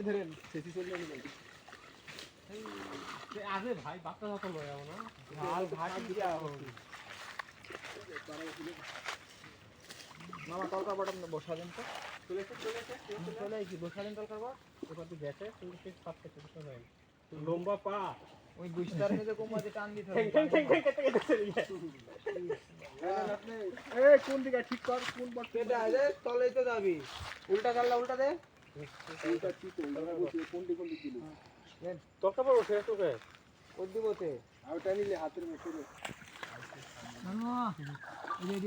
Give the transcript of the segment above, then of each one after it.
ধরেন শেষি চলে যাবে আরে ভাই বাচ্চা যত লয় না ভাল ঘাটি দিয়া হবে মামা তলকা বটম বসা দেন তো চলে কি বসা দেন তলকা বট এবার তুই গেছে তুই সব থেকে কিছু হয় লম্বা পা ওই গুস্তার মধ্যে কোমাতে টান দিতে হবে এই কোন দিকে ঠিক কর কোন বট কেটে আয় তলেই তো যাবি উল্টা চাললা উল্টা দে উল্টা ঠিক কোন দিকে দিলি তলকা বড় উঠে তোকে ওই দিবতে আর টানিলে হাতের মধ্যে রে মামা দে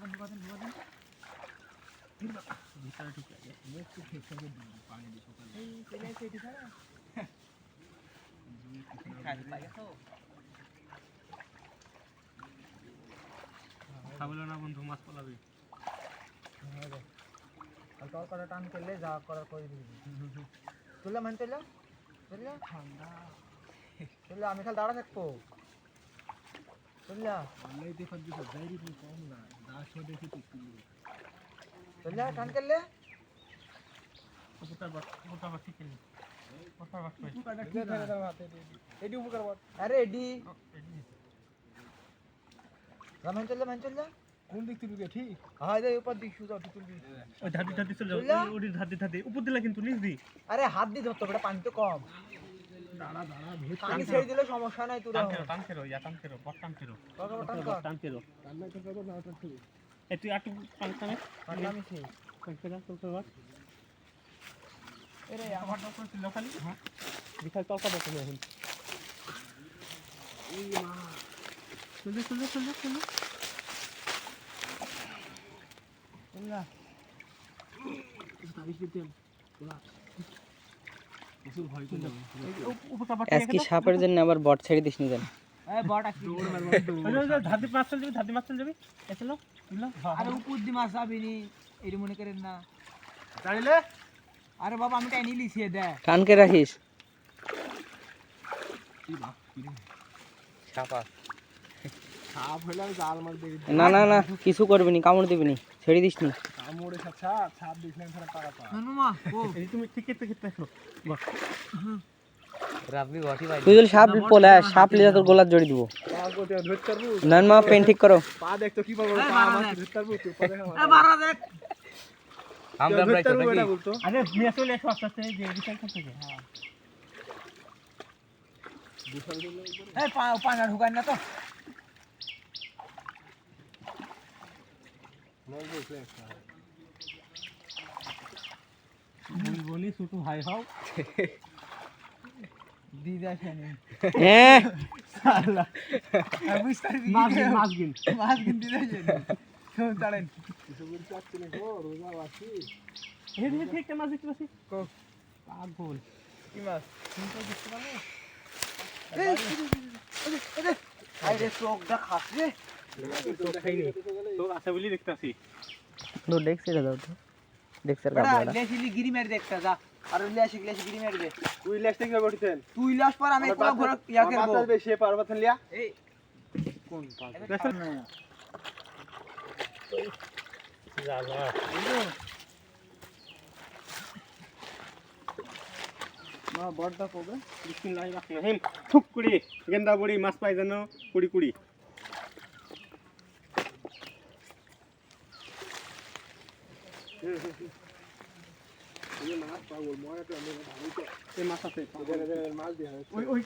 ঢোকাতেন ভিতরে ঠিক আছে মুখ ঠিক করে দিন পানি দিয়ে সকালে এই চলে এসে ঠিক আছে খাই লাগে তো খাবলো না বন্ধু মাছ পালাবি আর তো কটা টান করলে যা করার করে দিবি তুলে মান তুলে ঠান্ডা তুলে আমি খালি দাঁড়া থাকবো তুলে আল্লাহ দেখো দিছো জাইরি কম না 10 দেখি তো তুলে টান করলে উপকার ঠিক নেই উপকার বাট কই এডি উপকার বাট আরে এডি রামান চলে কোন দিক থেকে ঠিক হ্যাঁ যাই উপর দিক সুজা তুলবি ওই ধাদি চলে যাও ওই ধাদি উপর দিলা কিন্তু নিচ দি আরে হাত দি ধরতে বড় পানি তো কম দাঁড়া ভেত পানি ছেড়ে দিলে সমস্যা নাই তুই টান খেরো বট টান খেরো কান্না তো করব না টান খেরো এই তুই একটু পানি মিশে কইরা চলতে বাট এরে আমার তো কইছিল খালি হ্যাঁ বিখাল তলকা বসে এখন এই মা চলে না তাবিজ দিতে বলা ওসব ভয় করে যাবে আজকে সাপের জন্য আবার বট ছেড়ে দিস নি জান এই বট আকি দৌড় মারবো ধাদি মাছ চল যাবি এসলো আরে উপর দি মাছ যাবি নি এর মনে করেন না জানিলে আরে বাবা আমি টাইনি লিছিয়ে দে কানকে রাখিস কি বাপ কি সাপা সাপ হইলে জাল মার দেখি না কিছু করবি নি কামড় দিবি নি ছেড়ে দিস নি কামড়ে সাপ দিছলেন ফেরা টাকা পা নানুমা ও এই তুমি ঠিক দেখো বাহ রাবি ওয়াটি ভাই তুই যদি সাপ লিয়া তোর গোলাত জড়ি দিব আগতে ধরতে পারবো নান মা পেন ঠিক করো পা দেখ তো কি পাবো পা আমার ধরতে পারবো তুই পা দেখ এ বারা দেখ আমরা প্রাইস কি আরে নিয়ে চলে এসো আস্তে যে রিসাইকেল করতে হ্যাঁ এই পানা ঢুকান না তো বলি ছোট ভাই হও দিদা খানে হ্যাঁ শালা আর বুঝতারি মাছ গিন দিদা খানে শোন তাড়েন কিছু বলতে আসছে না গো রোজা আসি হে ঠিক মাছ দেখতে পাচ্ছি কো পাগল কি মাছ চিন্তা করতে পারো এই আরে চোখটা খাসরে তো খাইনি তো আছে বলি দেখতাছি নো দেখছিস দাও তো দেখছার বড়া গাবড়া লেসিলি গিরি মেরে দেখতা যা আর লেসি গিরি মেরে দে তুই লেস থেকে বটিছেন তুই লাস পর আমি পুরো ঘর ইয়া করব মাছ বেশি পারবাতেন লিয়া এই কোন পাগল জালা মা বড়টা কবে বিসমিল্লাহির রহমানির রহিম ঠুক কুড়ি গেন্দা বড়ি মাছ পাই জানো কুড়ি এই মাছ পাগল মরে তো আমি ভাবি তো এই মাছ আছে মাছ দিয়ে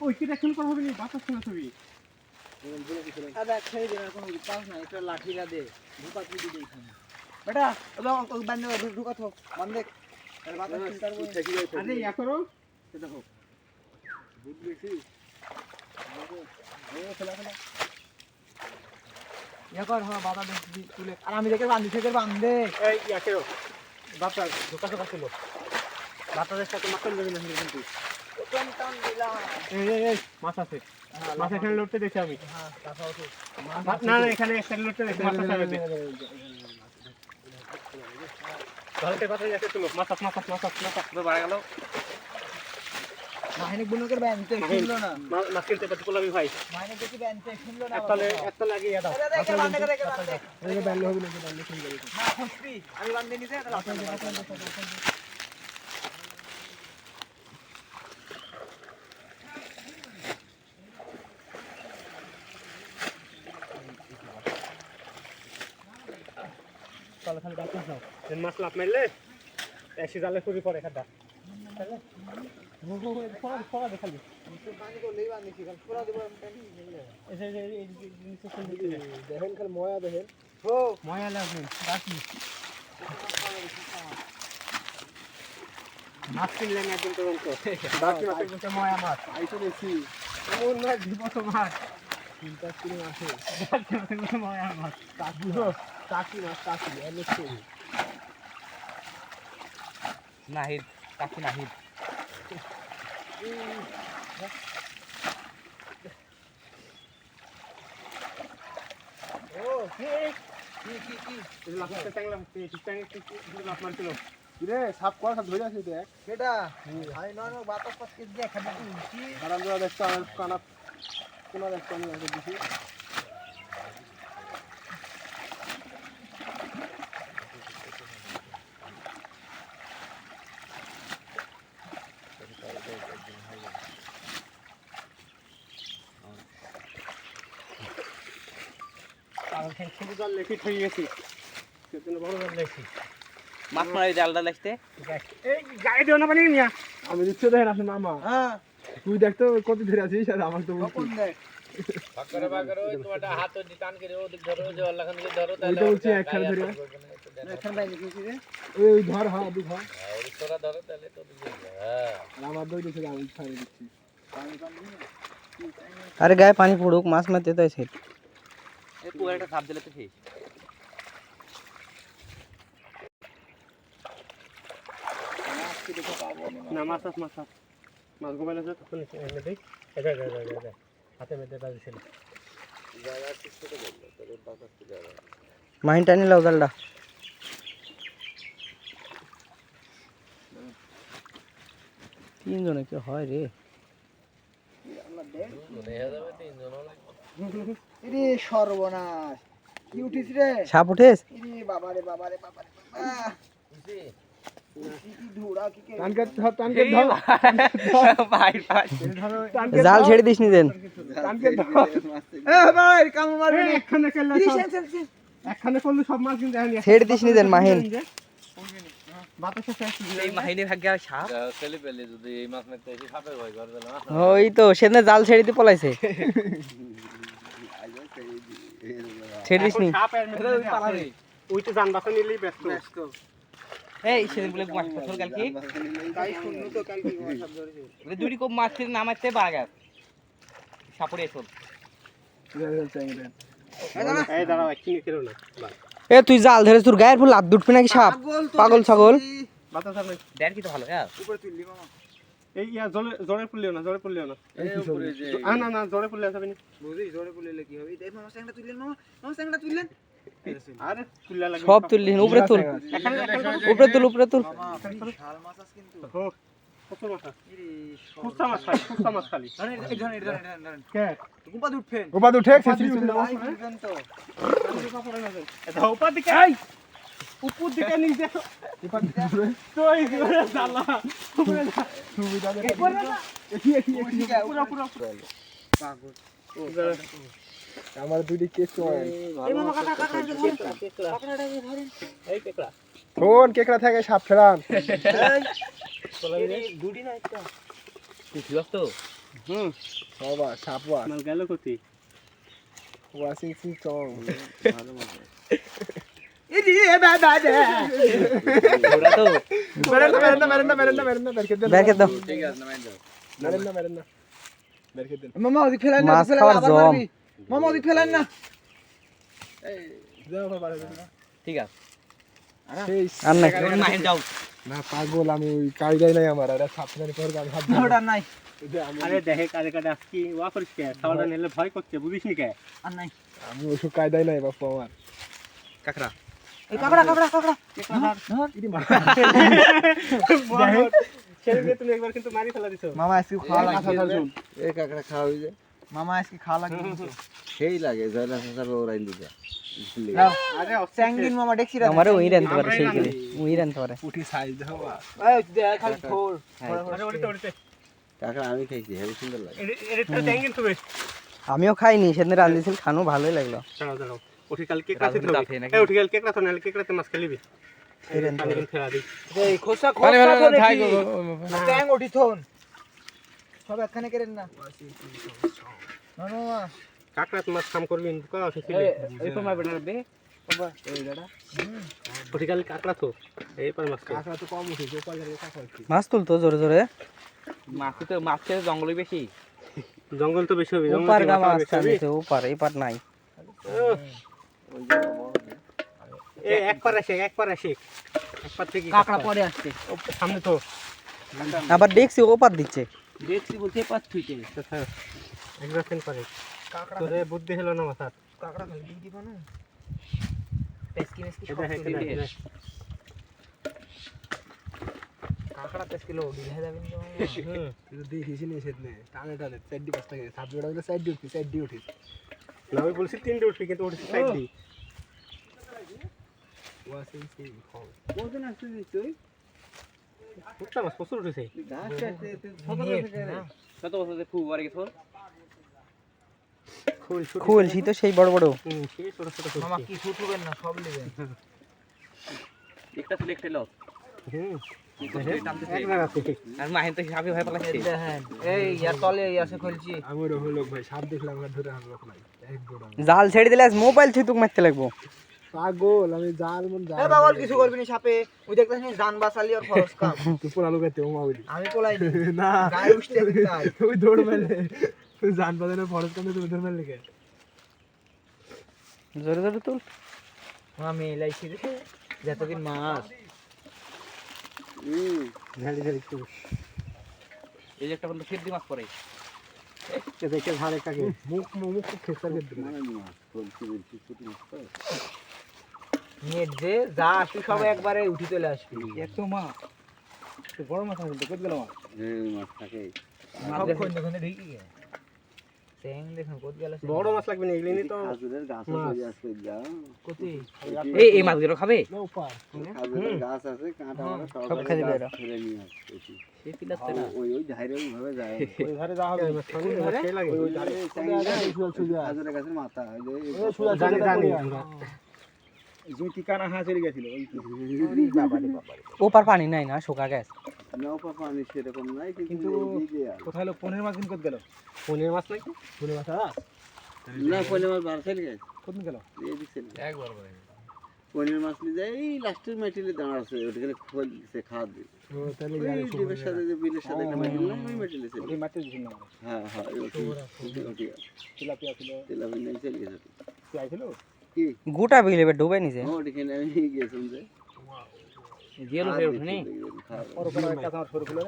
ওই কি দেখুন করা হবে নি বাতাস না ছবি আবে ছেড়ে দে এখন পাস না এটা লাঠিটা দে ঢুকা তুই দিই এখানে বেটা ওই বান্ধে ঢুকা তো বান্ধে আর বাতাস ফিল্টার বই আরে ইয়া করো দেখো বুঝ দেখি ইয়া কর হ্যাঁ বাতা দেখি তুলে আর আমি দেখে বান্ধে এই ইয়া করো বাতা ঢোকা ছিল বাতাসের সাথে মাছ লাগবে না কিন্তু টান টান দিলাম এই মাছ আছে মাছ এখানে লড়তে দেখি আমি হ্যাঁ তাছাড়াও তো না এখানে একটা লড়তে দেখি মাছ আছে ধরতে পারতে যাচ্ছে তুমি মাছ বাড়া গেল মাহিনী বুনকের ব্যানতে শুনলো না মাছ কিনতে পারছি পোলাবি ভাই মাহিনী দেখি ব্যানতে শুনলো না একটা লাগিয়ে দাও দেখে বান্ধে দেখে বান্ধে এই ব্যান্ড হবে না ব্যান্ড শুনবে না খুশবি আমি বান্ধে নিতে তাহলে তাহলে খালি বাতাস দাও মাছ লাভ মারলে এসে জালে পুরি পরে খাড্ডা খালি পানি করলেই বান্ধেছি কাল পুরা দেব দেখেন খালি ময়া দেখেন ও ময়া লাগবে বাকি মাছ কিনলেন একদম তদন্ত বাকি মাছ কিন্তু ময়া মাছ আইতো দেখি এমন না জীবত মাছ চিন্তা করে আছে ময়া মাছ কাকি মাছ কাকি এনে নাহিদ কাকি নাহিদ ও কি লাফতে টাংলা লাফ মারছিল রে সাপ কর সব ধরে আছে দেখ কেডা আই নন বাতাস পাস কে দেখ খালি উঠি আরাম করে দেখতো আমার কানা কোনা দেখতো আমি দেখি ছোট জাল লেখি হয়ে গেছি সেজন্য বড় জাল লেখি মাছ মারি জালটা লাগতে এই গায়ে দিও না পানি নিয়া আমি দিচ্ছি দেখেন আপনি মামা হ্যাঁ তুই দেখতো কত ধরে আছিস আর আমার তো কোন দেখ বাগরে ওই তোমাটা হাত দি টান করে ওদিক ধরো যে আল্লাহ খান দিকে ধরো ওইটা বলছি একখানে ধরে এখান বাইরে কি রে ওই ধর হ্যাঁ দুই ধর ওই তোরা ধরো তাহলে তো হ্যাঁ আর আমার দই দিছে আমি ছাড়ে দিচ্ছি আরে গায়ে পানি পড়ুক মাছ মারতে তো এসে এই পুকুরটা সাপ দিলে তো শেষ না মাছ মাছ গোবাইল আছে তখন এনে দেই এটা হাতে মেতে বাজছিল মাহিন টানি লাও জালটা তিনজনে কি হয় রে ইরে সর্বনাশ কি উঠিস রে সাপ উঠেস ইরে বাবারে বাবারে বাবারে কি ধুড়া কি কে টানকে ধর ভাই ভাই টানকে জাল ছেড়ে দিস নি দেন টানকে ধর এ ভাই কাম মারবি একখানে কেলা একখানে করলে সব মাছ কিন্তু দেখেন ছেড়ে দিস নি দেন মাহিন বাতাসে শেষ এই মাহিনের ভাগ্যে আর সাপ ছেলে পেলে যদি এই মাছ মারতে এসে সাপের ভয় করে দিল না ওই তো সেদিন জাল ছেড়ে দিয়ে পলাইছে ছেড়ে দিস নি সাপের মধ্যে পালারে ওইটা জান বাসা নিলেই ব্যস্ত এই সেদিন বলে মাছ পছল কাল কি তাই শুনলো তো কাল কি সব ধরেছে বলে দুটি কোপ মাছ ছেড়ে নামাইতে বাগা সাপড়ে এসব এই দাঁড়াও কিনে কেন না এ তুই জাল ধরে তোর গায়ের ফুল লাভ দুটবে নাকি সাপ পাগল ছাগল বাতাস আর নাই দেন কি তো ভালো হ্যাঁ উপরে তুললি মামা এই ইয়া জোরে পড়লিও না এই উপরে যে না জোরে পড়লে যাবে না বুঝি জোরে পুলিলে কি হবে এই মামা স্যাংটা তুললেন মামা স্যাংটা তুললেন আরে তুললা লাগে সব তুললি উপরে তুল উপরে তুল মামা শাল মাছ আছে কিন্তু হো কত মাথা ইরে কুস্তা মাছ খালি ধরেন কে গুপা উঠবেন গোবাদ উঠে খেসি চলে ভাই বুঝবেন তো এটা উপর দিকে এই উপর দিকে নিচে উপর দিকে তো এই করে জালা উপরে সুবিধা দে পুরো পাগল আমার দুইটি কেস হয় এই মামা কাকা কাকাটা ধরেন এই কেকড়া ফোন কেকড়া থেকে সাপ ফেরান এই দুটি না একটা তুই ঠিক তো বাবা সাপওয়া মাল গেল কোতি ওয়াসিং সিং চং ভালো মজা ইরে বাবা দে ওরা তো মেরেন্দা ব্যাকে দাও ঠিক আছে নামাই দাও মেরেন্দা বেরকে দেন মামা ওদিক ফেলান না মাছ খাওয়ার জম মামা ওদিক ফেলান না এই যাও বাবা ঠিক আছে সেই আর না মাহিন যাও না পাগল আমি ওই কায়দাই নাই আমার এটা সাবধানে করে আমি হাত ওটা নাই আরে দেখে কারে কারে আজকে ওয়া করিস কে সাওয়ালটা নিলে ভয় করছে বুঝিস নি কে আর নাই আমি ওসব কায়দাই নাই বাপু আমার কাকড়া এই কাকড়া ধর ইদি মার সেদিকে তুমি একবার কিন্তু মারি ফেলা দিছো। মামা আজকে খাওয়া আচ্ছা, লাগবে শুন। এই কাঁকড়া খাওয়া হয়ে যায় মামা আজকে খাওয়া লাগবে কিন্তু। সেই লাগে জয়লা সাসাবে ওরাই দিতে নাও, আরে স্যাঙ্গিন মামা ডেকছি আমারও ওই রানতে পারে সেই করে ওই রানতে পারে পুটি সাইজ দাও এই দেখ খালি থোর আরে ওড়িতে কাঁকড়া আমি খাইছি হেবি সুন্দর লাগে এটা ট্যাঙ্গিন তুমি আমিও খাইনি সেদিন রান দিয়েছিল খানো ভালোই লাগলো দাঁড়াও দাঁড়াও উঠি কাল কেক রাতে তো এই উঠি কাল কেক রাতে নালে কেক রাতে মাছ খেলিবি এই রানতে পানি ফেলা দিই এই খোসা খোসা তো নাকি ট্যাং উঠি থন সব একখানে করেন না না মামা কাকড়াত মাছ কাম করবি কা শিখিলে এই তোমার বেটার বে বাবা এই দাদা উঠি কাল কাকড়া তো এই পার মাছ কাঁকড়া তো কম উঠেছে ওপার গেলে কাঁকড়া উঠছে মাছ তুলতো জোরে জোরে মাছের জঙ্গলই বেশি জঙ্গল তো বেশি হবে ওপার গা মাছ টানছে ওপার এই পার নাই এ এক পার আসে এক পার থেকে কাকড়া পরে আসছে সামনে তো আবার দেখছি ওপার দিচ্ছে দেখছি বলতে পার থুইতে একবার সেন করে কাঁকড়া তোরে বুদ্ধি হলো না মাথার কাঁকড়া খাই দিই বানু পেস্কি মেস্কি এটা হেকে কাঁকড়া 5 কিলো দিলে যাবেন তো তুই দেখিস নি সেদিনে টানে টানে সাইডি পাঁচটা গেছে সাত বেড়া হলে সাইডি উঠিস না আমি বলছি তিনটে উঠবি কিন্তু উঠিস সাইডি ওয়াসিং সি খাও কোন আসছে তুই উঠটা মাছ প্রচুর উঠেছে কত বছর যে খুব বাড়ি গেছো খুল খুলছি তো সেই বড় বড় সেই ছোট ছোট মামা কি ছুটবেন না সব নেবেন একটা তুলে একটা লস একবার আছে আর মাহিন তো সাপে ভয় পালাচ্ছে দেখেন এই ইয়ার তলে আছে খুলছি আমি রহল লোক ভাই সাপ দেখলাম আর ধরে আনলো নাই এক গোড়া জাল ছেড়ে দিলে মোবাইল ছুতুক মারতে লাগবো পাগল আমি জাল মন এ বাবল কিছু করবি না সাপে ওই দেখতেছিস জান বাঁচালি আর খরচ কাম তুই পোলা লোকাতে ও মাউলি আমি পোলাই না গায়ে উঠতে দিতাই তুই দৌড় মেলে তুই জান বাজানে ফরেস্ট কামে তুই দৌড় মেলে কে জোরে জোরে তুল আমি এলাইছি রে যতদিন মাছ ঝাড়ি ঝাড়ি তুই এই যে একটা বন্ধু ফেরদি মাছ পড়ে কে দেখে ঝাড়ে কাকে মুখ মুখ খেসার কে দিল নেট যে যা আসবি সব একবারে উঠি চলে আসবি এত মাছ তো বড় মাছ আছে কত গেল মাছ মাছ থাকে সব কোন দোকানে ঢেকে গে ট্যাং দেখুন কত গেল বড় মাছ লাগবে না এগুলি তো খাজুরের গাছ আছে আসবে যাও কতি এই মাছগুলো খাবে না উপার খাজুরের গাছ আছে কাঁটা মারা সব খাই দিবে এরা। ফেলে নিয়ে আসবে সেই পিলাচ্ছে না ওই ধারে ওইভাবে যায় ওই ধারে যা হবে সেই লাগে ওই ধারে খাজুরের গাছের মাথা জানি জানি জ্যোতি কানা হা চলে গেছিল ওই ওপার পানি নাই না শুকা গেছে নৌকা পানি সেরকম নাই কিন্তু কোথায় লোক পনের মাছ দিন কত গেল পনির মাছ নাকি পনির মাছ আছে না পয়লা মাছ বার চলে গেছে কত গেল এদিক চলে গেছে। একবার পনির মাছ নিয়ে যায় এই লাস্টের মেটিলে দাঁড়া আছে ওটাকে খোল দিছে খাওয়া দিয়ে ও তাহলে ওই ডিমের সাথে যে বিলের সাথে একটা মেটিল না ওই মেটিলে চলে ওই মাছ দিন না হ্যাঁ হ্যাঁ ওটি তেলাপিয়া ছিল তেলাপিয়া নিয়ে চলে গেছে কি আইছিল কি গোটা বিলে ডুবে নিছে ওটিখানে আমি গেছিলাম যে গেলো ফের উঠনি ওর উপর একটা আমার সরু ফুলে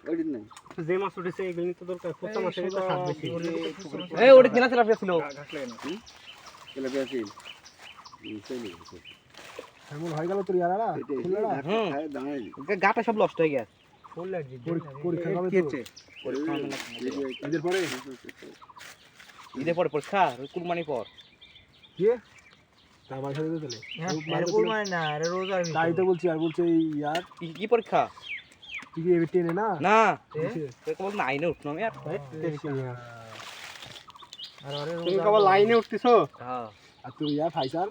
ওইটি নাই যে মাছ উঠেছে এগুলি তো দরকার পোতা মাছের তো স্বাদ বেশি এই ওটা দিনা তেলাপিয়া ছিল তেলাপিয়া ছিল চলে গেছে এমন হয়ে গেল তোর ইয়ারা খায় দাঁড়াই গাটা সব নষ্ট হয়ে গেছে ফুল লাগছে পরীক্ষা কবে তো এদের পরে ঈদের পরে পরীক্ষা কুরবানি পর কি তার বাসা দিতে দিলে ফুল মানে না আরে রোজার তাই তো বলছি আর বলছে এই ইয়ার কি পরীক্ষা তুই কি এবার টেনে না না তুই কেবল নাইনে উঠনো আমি আর আর আরে তুমি কেবল লাইনে উঠতেছো হ্যাঁ আর তুই ইয়া ফাইসার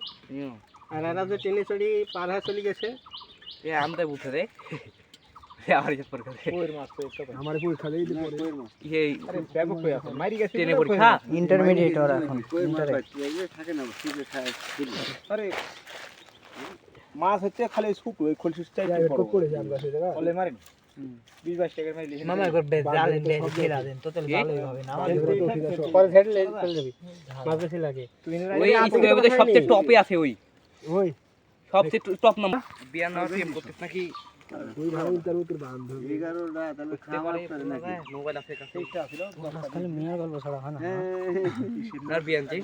আর এরা যে ট্রেনে চড়ি পার হয়ে চলে গেছে এ আমতে উঠে রে আর ইয়ে পরীক্ষা ওর মাছ তো একটা আমার পরীক্ষা দেই দিলে পরে এই আরে ব্যাপক হয়ে আছে মারি গেছে ট্রেনে পরীক্ষা ইন্টারমিডিয়েট ওর এখন থাকে না সিলে খায় আরে মাছ হচ্ছে খালি সুপ ওই খলসিস টাইপ একটু করে যাম গাছে জায়গা বলে মারেন 20-22 টাকা মারি লিখে মামা একবার জালেন দে খেলা দেন তো তাহলে ভালোই হবে না পরে ছেড়ে চলে যাবি মাছ বেশি লাগে ওই আজকের মধ্যে সবচেয়ে টপে আছে ওই ওই সবচেয়ে টপ নাম্বার বিয়ার নাম্বার টিম করতেছ নাকি ওই ভালো তার তোর বান্ধব 11টা তাহলে খাওয়া করে নাকি মোবাইল আছে কাছে এইটা ছিল খালি মেয়ের গল্প ছাড়া হয় না আর বিয়ান জি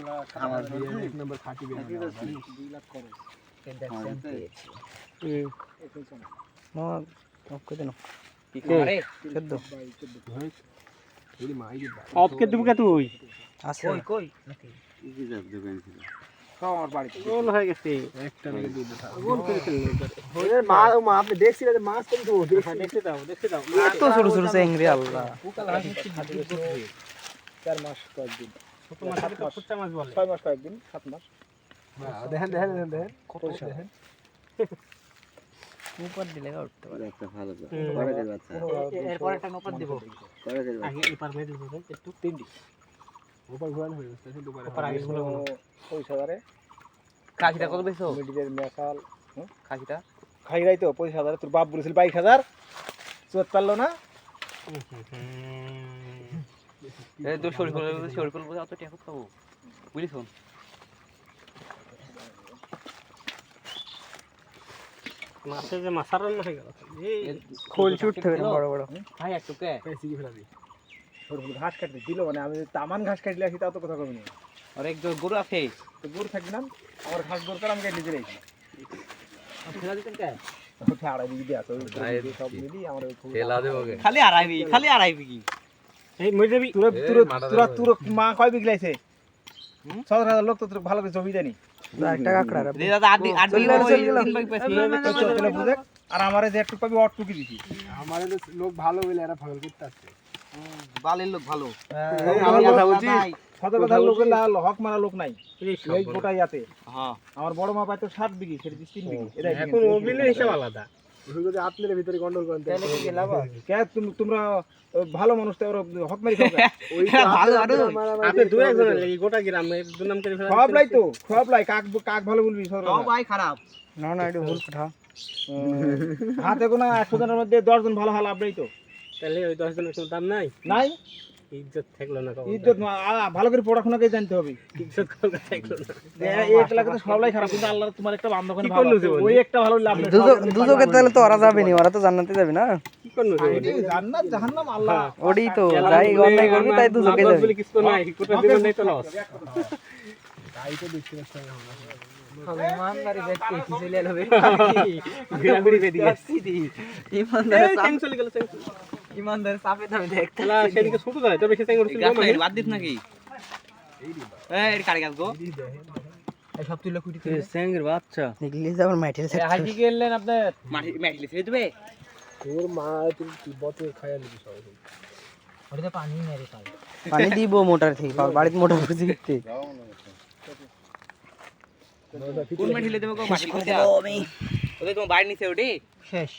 আমার বিয়ে এক নম্বর খাটি বিয়ে 2 লাখ করে দেখছেন না অফ করে দেন কি খামারে 14 অপকে দেবো কে তুই আছে কই কি জাত দোকান ছিল সব আমার বাড়িতে গোল হয়ে গেছে একটা নাকি দুটো গোল করে ফেললো মা মা আপনি দেখছিলেন মাছ কেন তো দেখতে দাও এত ছোট ছোট চেংড়ি আল্লাহ 4 মাস কয়েকদিন ছোট মাছ তো ফুটটা মাছ বলে 6 মাস কয়েকদিন 7 মাস দেখেন কত দেখেন উপর দিলে উঠতে পারে একটা ভালো করে দে বাচ্চা এরপর একটা নৌকা দেব করে দে আগে এপার মেরে দিব একটু তিনটি ওপার ঘোরানো হয়ে গেছে কিন্তু ওপার আগে গুলো 25000 কাশিটা কত বেচছো মিডিলের মেকাল কাশিটা খাইরাই তো 25000 তোর বাপ বলেছিল 22000 চোট পারলো না এই তো শরীর বলে অত টাকা পাবো বুঝিস মাছের যে মাছার রান্না হয়ে গেল এই খোল ছুটতে হবে বড় বড় ভাই একটু কে পেছি কি ফেলাবি ঘাস কাটতে দিল মানে আমি যদি তামান ঘাস কাটলে আসি তাও তো কথা কমনি আর এক গরু আছে তো গরু থাকবে না আমার ঘাস দরকার আমি কেটে দিলে ফেলা দিতেন কে ওঠে আড়াই দিকে দিয়ে আসো সব মিলি আমার খেলা দেবো খালি আড়াইবি কি এই মরে যাবি তোরা মা কয় বিগলাইছে 17000 লোক তো তোর ভালো করে জমি দেনি একটা কাকড়া রে দাদা আদি তিন ভাগ পেছি আর আমারে যে একটু পাবি অটটুকি দিছি আমাদের লোক ভালো বলে এরা ফাগল করতে আসছে বালের লোক ভালো আমি কথা বলছি কত কথা লোকের হক মারা লোক নাই এই গোটা ইয়াতে হ্যাঁ আমার বড় মা পায় তো 7 বিঘি ছেড়ে 3 বিঘি এটা এখন অগ্নির হিসাব আলাদা যদি আপনাদের ভিতরে গন্ডগোল করেন তাহলে কি লাভ কে তোমরা ভালো মানুষ তো হক মারি খাও ওই ভালো আরো আপনি দুই একজনের লাগি গোটা গ্রাম দুর্নাম করে ফেলা সব লাই কাক ভালো বলবি সব ভাই খারাপ না না এটা ভুল কথা হাতে কোনো 100 জনের মধ্যে 10 জন ভালো ভালো আপনি তো তাহলে ওই 10 জনের কোনো দাম নাই নাই ইজ্জত থাকলো না কাউ ইজ্জত ভালো করে পড়াশোনাকে জানতে হবে ইজ্জত কাউ থাকলো না এই এলাকা তো সবলাই খারাপ কিন্তু আল্লাহ তোমার একটা বান্ধবন ভালো ওই একটা ভালো লাভ নেই দুজকে তাহলে তো ওরা যাবে নি ওরা তো জান্নাতে যাবে না কি করনো জান্নাত জাহান্নাম আল্লাহ ওডি তো যাই অন্যায় করবি তাই দুজকে যাবে বলে কিছু নাই কোটা দিবেন নাই তো লস তাই তো দেখছি না ইমানদারি দেখতে কি চলে এলো ঘুরাঘুরি বেদি সিদি ইমানদারি চলে গেল ইমানদারি সাপে দামে দেখতে তাহলে সেদিকে ছোট যায় তো বেশি চেঙ্গুর ছিল বাদ দিস নাকি এই কাড়ি গাছ গো এই সব তুইলা খুঁটি চেঙ্গের বাচ্চা নিকলি যাবার মাইটেল সেট হাজি গেলেন আপনি মাইটেল ছেড়ে দিবে তোর মা তুই বতে খায়া নিবি সবাই ওটা পানি মেরে খাই পানি দিব মোটর থেকে বাড়িতে মোটর বুঝি দিতে কোন মাইটেল দেবো গো মাটি খুঁজে দাও আমি ওদের তোমার বাড়ি নিচে ওঠে শেষ